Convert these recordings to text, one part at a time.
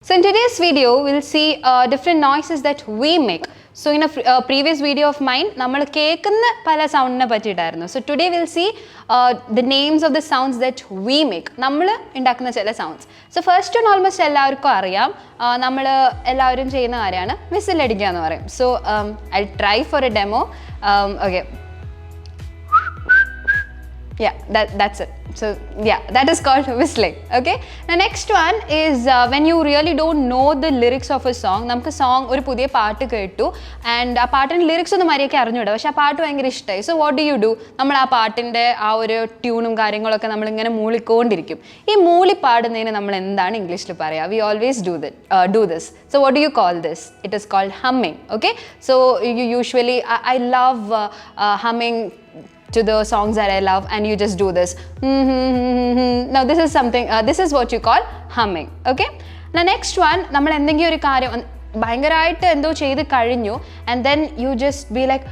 So in today's video, we'll see different noises that we make. So in a previous video of mine, നമ്മൾ കേൾക്കുന്ന പല സൗണ്ടിനെ പറ്റിയിട്ടായിരുന്നു. So today we'll see the names of the sounds that we make. നമ്മൾ ഉണ്ടാക്കുന്ന ചില sounds. So first one almost എല്ലാവർക്കും അറിയാം. നമ്മൾ എല്ലാവരും ചെയ്യുന്ന കാര്യമാണ് whistle അടിക്കുക എന്ന് പറയും. So I'll try for a demo. Okay. Yeah, that's it. So yeah, that is called whistling. Okay. The next one is when you really don't know the lyrics of a song. നമുക്ക് song ഒരു പുതിയ പാട്ട് കേട്ടു and ആ പാട്ടിൻ്റെ lyrics ഒന്നും മര്യാദയ്ക്ക് അറിഞ്ഞൂടാ, പക്ഷെ ആ പാട്ട് ഭയങ്കര ഇഷ്ടമായി. So what do you do? നമ്മൾ ആ പാട്ടിൻ്റെ ആ ഒരു ട്യൂണും കാര്യങ്ങളൊക്കെ നമ്മളിങ്ങനെ മൂളിക്കൊണ്ടിരിക്കും. ഈ മൂളി പാടുന്നതിന് നമ്മൾ എന്താണ് ഇംഗ്ലീഷിൽ പറയുക? We always do this. So what do you call this? It is called humming. Okay. So you usually I love humming to the songs that I love, and you just do this. Now this is something, this is what you call humming. Okay. Now next one, നമ്മൾ എന്തെങ്കിലും ഒരു കാര്യം ഭയങ്കരമായിട്ട് എന്തോ ചെയ്ത് കഴിഞ്ഞു and then you just be like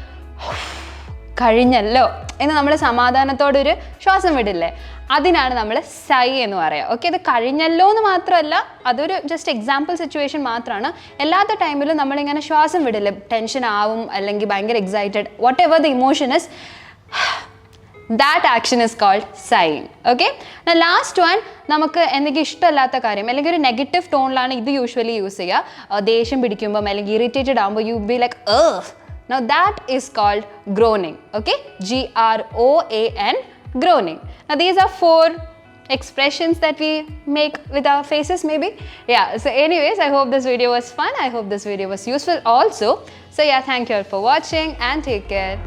കഴിഞ്ഞല്ലോ എന്ന് നമ്മൾ സമാധാനത്തോടൊരു ശ്വാസം വിടില്ലേ, അതിനാണ് നമ്മൾ സൈ എന്ന് പറയുക. ഓക്കെ. ഇത് കഴിഞ്ഞല്ലോ എന്ന് മാത്രമല്ല, അതൊരു ജസ്റ്റ് എക്സാമ്പിൾ സിറ്റുവേഷൻ മാത്രമാണ്. എല്ലാത്ത ടൈമിലും നമ്മളിങ്ങനെ ശ്വാസം വിടില്ലേ, ടെൻഷൻ ആവും അല്ലെങ്കിൽ ഭയങ്കര excited, what ever the emotion is, that action is called sighing. Okay. Now last one, നമുക്ക് എന്തെങ്കിലും ഇഷ്ടമല്ലാത്ത കാര്യം അല്ലെങ്കിൽ ഒരു നെഗറ്റീവ് ടോണിലാണ് ഇത് യൂഷ്വലി യൂസ് ചെയ്യുക. ദേഷ്യം പിടിക്കുമ്പോൾ അല്ലെങ്കിൽ ഇറിറ്റേറ്റഡ് ആകുമ്പോൾ you be like Now that is called groaning. Okay. G-R-O-A-N, groaning. Now these are 4 expressions that we make with our faces maybe. Yeah. So anyways, I hope this video was fun. I hope this video was useful also. So yeah, thank you all for watching and take care.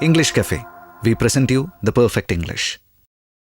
English Cafe. We present you the perfect English.